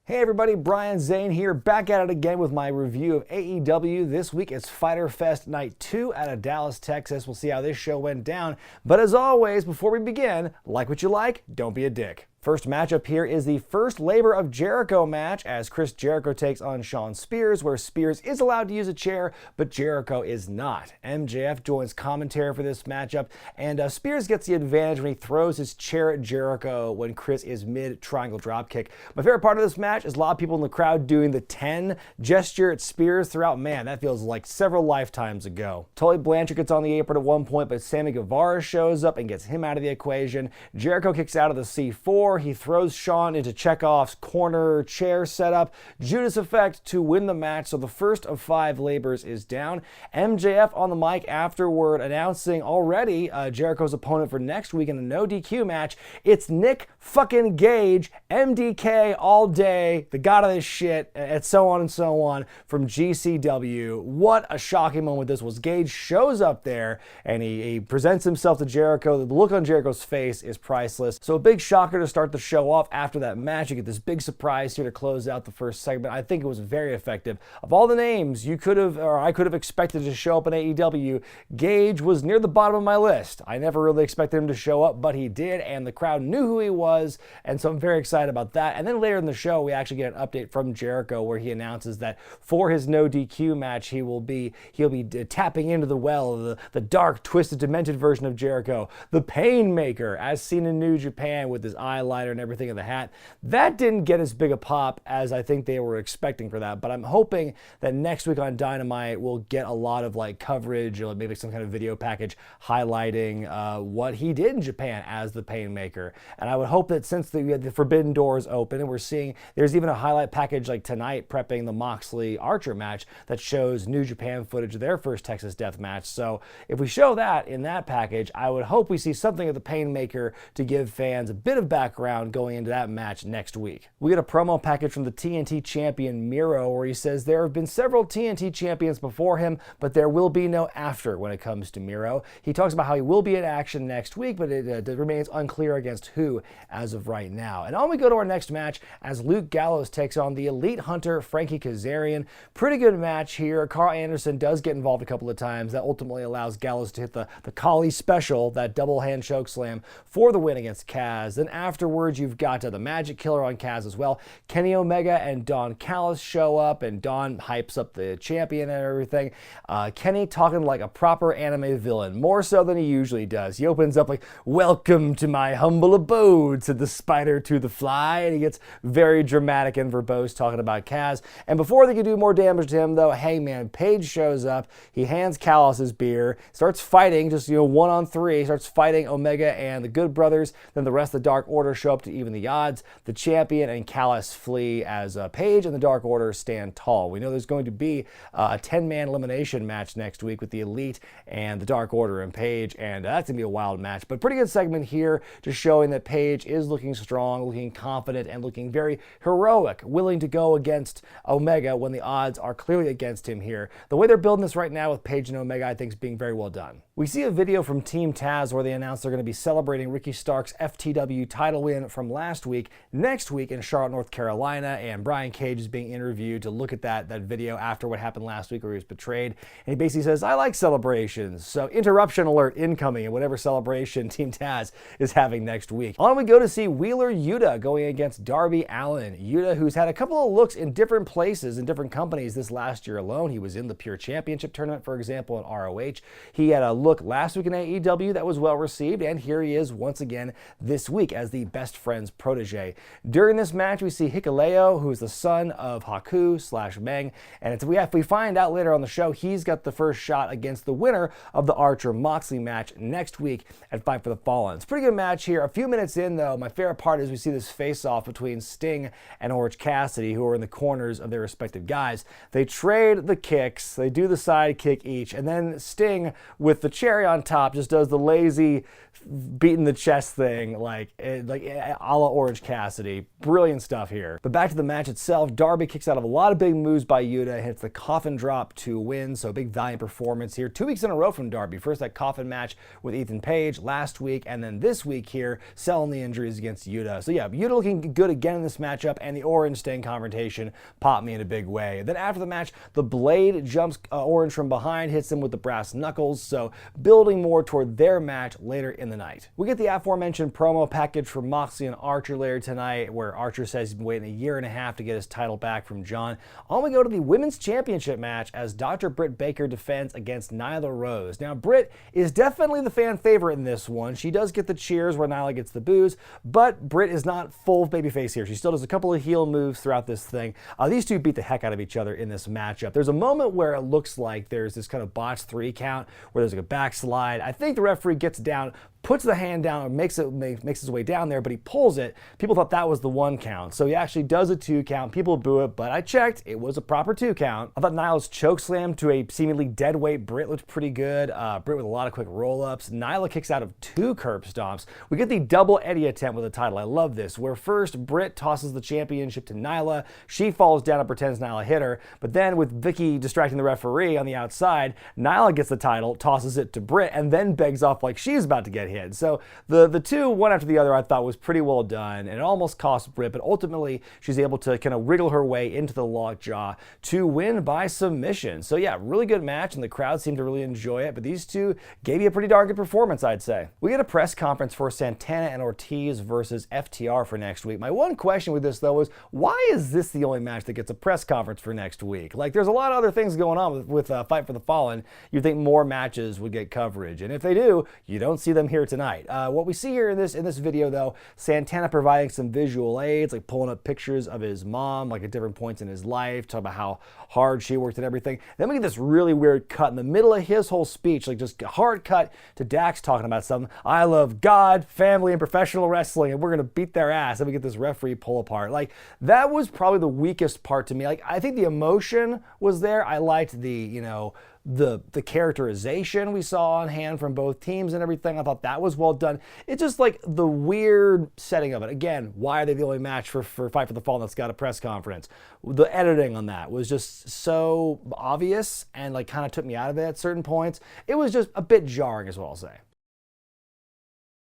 Hey everybody, Brian Zane here, back at it again with my review of AEW. This week it's Fyter Fest Night 2 out of Dallas, Texas. We'll see how this show went down. But as always, before we begin, like what you like, don't be a dick. First matchup here is the first Labor of Jericho match as Chris Jericho takes on Shawn Spears, where Spears is allowed to use a chair, but Jericho is not. MJF joins commentary for this matchup, and Spears gets the advantage when he throws his chair at Jericho when Chris is mid-triangle dropkick. My favorite part of this match is a lot of people in the crowd doing the 10 gesture at Spears throughout. Man, that feels like several lifetimes ago. Tully Blanchard gets on the apron at one point, but Sammy Guevara shows up and gets him out of the equation. Jericho kicks out of the C4. He throws Shawn into Chekhov's corner chair setup. Judas Effect to win the match, so the first of 5 labors is down. MJF on the mic afterward announcing already Jericho's opponent for next week in a no DQ match. It's Nick fucking Gage, MDK all day, the god of this shit, and so on from GCW. What a shocking moment this was. Gage shows up there and he presents himself to Jericho. The look on Jericho's face is priceless. So a big shocker to start the show off after that match. You get this big surprise here to close out the first segment. I think it was very effective. Of all the names you could have, or I could have expected to show up in AEW, Gage was near the bottom of my list. I never really expected him to show up, but he did, and the crowd knew who he was, and so I'm very excited about that. And then later in the show, we actually get an update from Jericho where he announces that for his no DQ match, he'll be tapping into the well, the dark, twisted, demented version of Jericho, the Painmaker, as seen in New Japan with his eyeliner and everything in the hat. That didn't get as big a pop as I think they were expecting for that, but I'm hoping that next week on Dynamite we'll get a lot of coverage or maybe some kind of video package highlighting what he did in Japan as the Painmaker. And I would hope that since we had the Forbidden Doors open and we're seeing there's even a highlight package like tonight prepping the Moxley Archer match that shows New Japan footage of their first Texas Death match. So if we show that in that package, I would hope we see something of the Painmaker to give fans a bit of background going into that match next week. We get a promo package from the TNT champion Miro where he says there have been several TNT champions before him, but there will be no after when it comes to Miro. He talks about how he will be in action next week, but it remains unclear against who as of right now. And on we go to our next match as Luke Gallows takes on the Elite Hunter Frankie Kazarian. Pretty good match here. Carl Anderson does get involved a couple of times. That ultimately allows Gallows to hit the Kali special, that double hand choke slam for the win against Kaz. Then afterwards, you've got the Magic Killer on Kaz as well. Kenny Omega and Don Callis show up, and Don hypes up the champion and everything. Kenny talking like a proper anime villain, more so than he usually does. He opens up like, "Welcome to my humble abode," said the spider to the fly, and he gets very dramatic and verbose talking about Kaz. And before they can do more damage to him, though, hey man, Paige shows up. He hands Callis his beer, starts fighting, just 1-on-3, starts fighting Omega and the Good Brothers. Then the rest of the Dark Order show up to even the odds. The champion and Callis flee as Paige and the Dark Order stand tall. We know there's going to be a 10-man elimination match next week with the Elite and the Dark Order and Paige, and that's going to be a wild match. But pretty good segment here, just showing that Paige is looking strong, looking confident, and looking very heroic, willing to go against Omega when the odds are clearly against him here. The way they're building this right now with Paige and Omega, I think, is being very well done. We see a video from Team Taz where they announce they're going to be celebrating Ricky Stark's FTW title win from last week, next week in Charlotte, North Carolina, and Brian Cage is being interviewed to look at that video after what happened last week where he was betrayed, and he basically says, "I like celebrations," so interruption alert incoming in whatever celebration Team Taz is having next week. On we go to see Wheeler Yuta going against Darby Allin. Yuta, who's had a couple of looks in different places, in different companies this last year alone. He was in the Pure Championship tournament, for example, in ROH. He had a look last week in AEW that was well received, and here he is once again this week as the Best Friends protege. During this match, we see Hikuleo, who is the son of Haku/Meng, and we find out later on the show he's got the first shot against the winner of the Archer Moxley match next week at Fight for the Fallen. It's a pretty good match here. A few minutes in, though, my favorite part is we see this face-off between Sting and Orange Cassidy, who are in the corners of their respective guys. They trade the kicks, they do the side kick each, and then Sting, with the cherry on top, just does the lazy beating the chest thing. Like a la Orange Cassidy. Brilliant stuff here. But back to the match itself, Darby kicks out of a lot of big moves by Yuta, hits the coffin drop to win, so big valiant performance here. 2 weeks in a row from Darby. First that coffin match with Ethan Page last week, and then this week here, selling the injuries against Yuta. So yeah, Yuta looking good again in this matchup, and the Orange staying confrontation popped me in a big way. Then after the match, the Blade jumps Orange from behind, hits him with the brass knuckles, so building more toward their match later in the night. We get the aforementioned promo package from Moxley and Archer later tonight, where Archer says he's been waiting a year and a half to get his title back from John. On we go to the Women's Championship match as Dr. Britt Baker defends against Nyla Rose. Now, Britt is definitely the fan favorite in this one. She does get the cheers where Nyla gets the boos, but Britt is not full babyface here. She still does a couple of heel moves throughout this thing. These two beat the heck out of each other in this matchup. There's a moment where it looks like there's this kind of botched 3 count where there's like a backslide. I think the referee gets down, puts the hand down, or makes his way down there, but he pulls it. People thought that was the 1 count. So he actually does a 2 count. People boo it, but I checked. It was a proper 2 count. I thought Nyla's choke slam to a seemingly dead weight Britt looked pretty good. Britt with a lot of quick roll-ups. Nyla kicks out of 2 curb stomps. We get the double Eddie attempt with the title. I love this, where first Britt tosses the championship to Nyla. She falls down and pretends Nyla hit her, but then with Vicky distracting the referee on the outside, Nyla gets the title, tosses it to Britt, and then begs off like she's about to get hit. So the two, one after the other, I thought was pretty well done, and it almost cost Britt, but ultimately she's able to kind of wriggle her way into the lockjaw to win by submission. So yeah, really good match, and the crowd seemed to really enjoy it, but these two gave you a pretty darn good performance, I'd say. We get a press conference for Santana and Ortiz versus FTR for next week. My one question with this, though, is why is this the only match that gets a press conference for next week? Like, there's a lot of other things going on with Fight for the Fallen. You'd think more matches would get coverage, and if they do, you don't see them here tonight. What we see here in this video, though, Santana providing some visual aids, like pulling up pictures of his mom, like at different points in his life, talking about how hard she worked and everything. Then we get this really weird cut in the middle of his whole speech, like just hard cut to Dax talking about something. I love God, family, and professional wrestling, and we're gonna beat their ass. And we get this referee pull apart. Like, that was probably the weakest part to me. Like, I think the emotion was there. I liked the characterization we saw on hand from both teams and everything. I thought that was well done. It's just like the weird setting of it. Again, why are they the only match for Fight for the Fallen that's got a press conference? The editing on that was just so obvious and like kind of took me out of it at certain points. It was just a bit jarring, is what I'll say.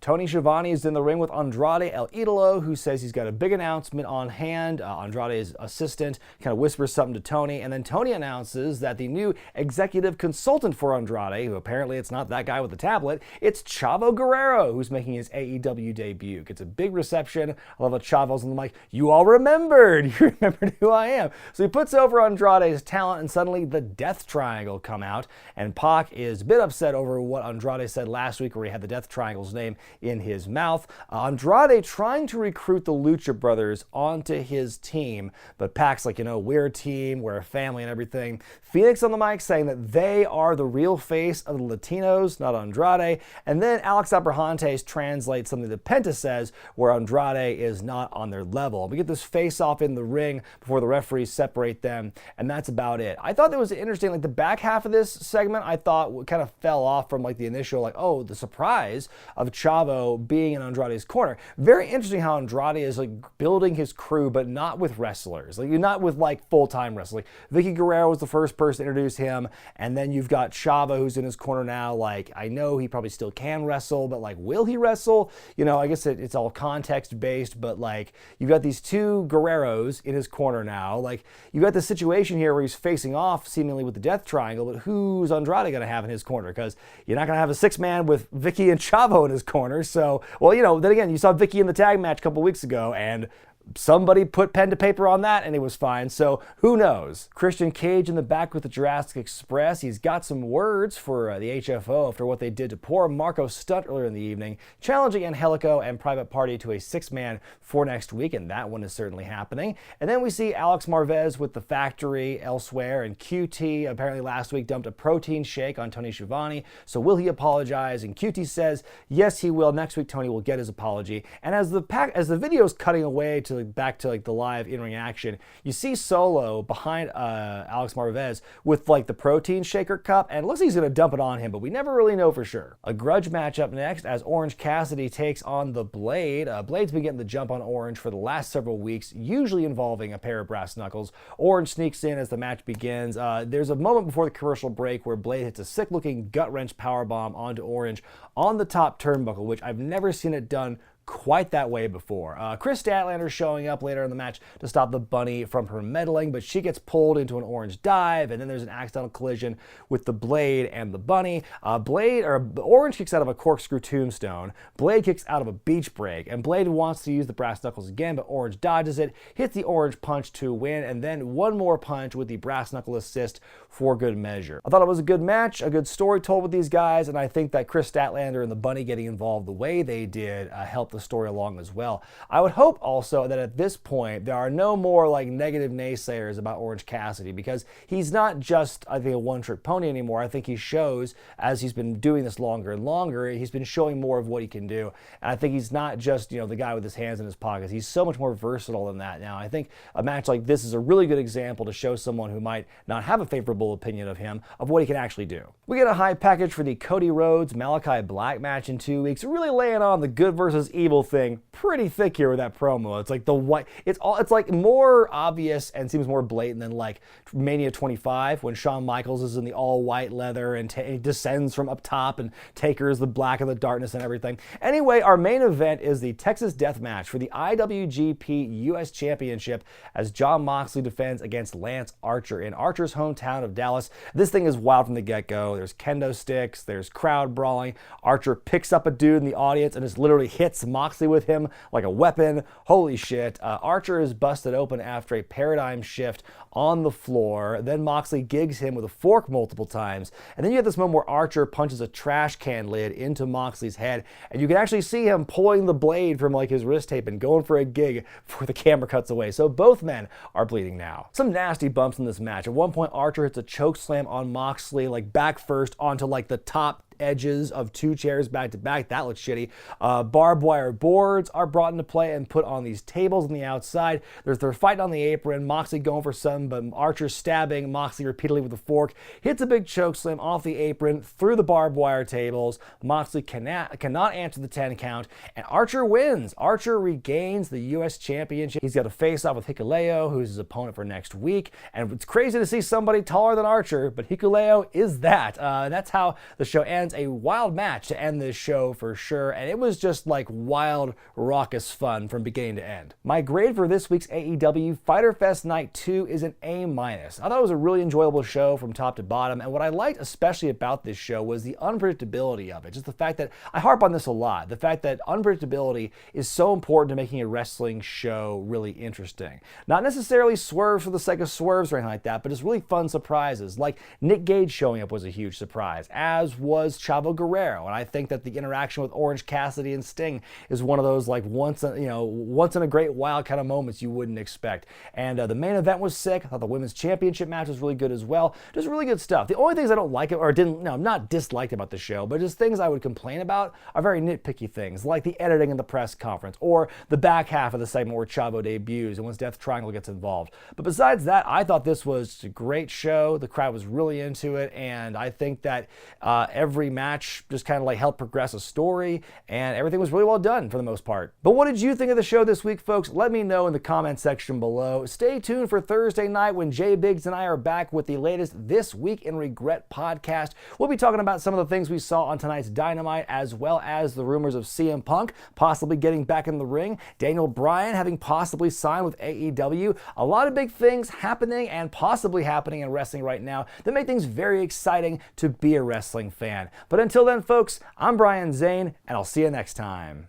Tony Schiavone is in the ring with Andrade El Idolo, who says he's got a big announcement on hand. Andrade's assistant kind of whispers something to Tony, and then Tony announces that the new executive consultant for Andrade, who apparently it's not that guy with the tablet, it's Chavo Guerrero, who's making his AEW debut. Gets a big reception. I love how Chavo's on the mic. You all remembered. You remembered who I am. So he puts over Andrade's talent, and suddenly the Death Triangle come out, and Pac is a bit upset over what Andrade said last week, where he had the Death Triangle's name in his mouth. Andrade trying to recruit the Lucha Brothers onto his team, but Pac's like, we're a team, we're a family and everything. Phoenix on the mic saying that they are the real face of the Latinos, not Andrade. And then Alex Abrahantes translates something that Penta says, where Andrade is not on their level. We get this face-off in the ring before the referees separate them, and that's about it. I thought that was interesting. Like, the back half of this segment, I thought kind of fell off from like the initial, like, oh, the surprise of Chavo being in Andrade's corner. Very interesting how Andrade is like building his crew, but not with wrestlers. Like, not with like full-time wrestlers. Like, Vicky Guerrero was the first person to introduce him, and then you've got Chavo who's in his corner now. Like, I know he probably still can wrestle, but like, will he wrestle? I guess it's all context-based, but like, you've got these two Guerreros in his corner now. Like, you've got this situation here where he's facing off seemingly with the Death Triangle, but who's Andrade going to have in his corner? Because you're not going to have a 6-man with Vicky and Chavo in his corner. So, well, then again, you saw Vicky in the tag match a couple weeks ago, and somebody put pen to paper on that and it was fine. So who knows? Christian Cage in the back with the Jurassic Express. He's got some words for the HFO after what they did to poor Marco Stunt earlier in the evening, challenging Angelico and Private Party to a 6-man for next week, and that one is certainly happening. And then we see Alex Marvez with the Factory elsewhere, and QT apparently last week dumped a protein shake on Tony Schiavone. So will he apologize? And QT says yes, he will. Next week Tony will get his apology. And as the video's cutting away to back to like the live in-ring action, you see Solo behind Alex Marvez with like the protein shaker cup, and it looks like he's going to dump it on him, but we never really know for sure. A grudge match up next as Orange Cassidy takes on the Blade. Blade's been getting the jump on Orange for the last several weeks, usually involving a pair of brass knuckles. Orange sneaks in as the match begins. There's a moment before the commercial break where Blade hits a sick-looking gut-wrench powerbomb onto Orange on the top turnbuckle, which I've never seen it done quite that way before. Chris Statlander showing up later in the match to stop the bunny from her meddling, but she gets pulled into an Orange dive, and then there's an accidental collision with the Blade and the bunny. Orange kicks out of a corkscrew tombstone, Blade kicks out of a beach break, and Blade wants to use the brass knuckles again, but Orange dodges it, hits the Orange punch to win, and then one more punch with the brass knuckle assist for good measure. I thought it was a good match, a good story told with these guys, and I think that Chris Statlander and the bunny getting involved the way they did helped the story along as well. I would hope also that at this point there are no more like negative naysayers about Orange Cassidy, because he's not just, I think, a one-trick pony anymore. I think he shows, as he's been doing this longer and longer, he's been showing more of what he can do. And I think he's not just, the guy with his hands in his pockets. He's so much more versatile than that now. I think a match like this is a really good example to show someone who might not have a favorable opinion of him of what he can actually do. We get a high package for the Cody Rhodes Malachi Black match in 2 weeks, really laying on the good versus evil thing pretty thick here with that promo. It's like the white, it's like more obvious and seems more blatant than like Mania 25 when Shawn Michaels is in the all white leather and he descends from up top and Taker is the black of the darkness and everything. Anyway, our main event is the Texas Death Match for the IWGP US Championship as Jon Moxley defends against Lance Archer in Archer's hometown of Dallas. This thing is wild from the get-go. There's kendo sticks, there's crowd brawling. Archer picks up a dude in the audience and just literally hits Moxley with him like a weapon. Holy shit. Archer is busted open after a paradigm shift on the floor. Then Moxley gigs him with a fork multiple times. And then you have this moment where Archer punches a trash can lid into Moxley's head. And you can actually see him pulling the blade from like his wrist tape and going for a gig before the camera cuts away. So both men are bleeding now. Some nasty bumps in this match. At one point, Archer hits a choke slam on Moxley, like back first onto like the top edges of two chairs back to back. That looks shitty. Barbed wire boards are brought into play and put on these tables on the outside. They're fighting on the apron. Moxley going for some, but Archer stabbing Moxley repeatedly with a fork. Hits a big choke slam off the apron through the barbed wire tables. Moxley cannot answer the 10 count, and Archer wins. Archer regains the U.S. Championship. He's got a face-off with Hikuleo, who's his opponent for next week, and it's crazy to see somebody taller than Archer, but Hikuleo is that. That's how the show ends. A wild match to end this show for sure, and it was just like wild, raucous fun from beginning to end. My grade for this week's AEW Fyter Fest Night 2 is an A-. I thought it was a really enjoyable show from top to bottom, and what I liked especially about this show was the unpredictability of it. Just the fact that, I harp on this a lot, the fact that unpredictability is so important to making a wrestling show really interesting. Not necessarily swerves for the sake of swerves or anything like that, but just really fun surprises. Like Nick Gage showing up was a huge surprise, as was Chavo Guerrero, and I think that the interaction with Orange Cassidy and Sting is one of those like once in a great while kind of moments you wouldn't expect. And the main event was sick. I thought the women's championship match was really good as well. Just really good stuff. The only things I don't like not disliked about the show, but just things I would complain about are very nitpicky things, like the editing in the press conference or the back half of the segment where Chavo debuts and once Death Triangle gets involved. But besides that, I thought this was a great show. The crowd was really into it, and I think that every match just kind of like helped progress a story, and everything was really well done for the most part. But what did you think of the show this week, folks? Let me know in the comment section below. Stay tuned for Thursday night when Jay Biggs and I are back with the latest This Week in Regret podcast. We'll be talking about some of the things we saw on tonight's Dynamite, as well as the rumors of CM Punk possibly getting back in the ring, Daniel Bryan having possibly signed with AEW. A lot of big things happening and possibly happening in wrestling right now that make things very exciting to be a wrestling fan. But until then, folks, I'm Brian Zane, and I'll see you next time.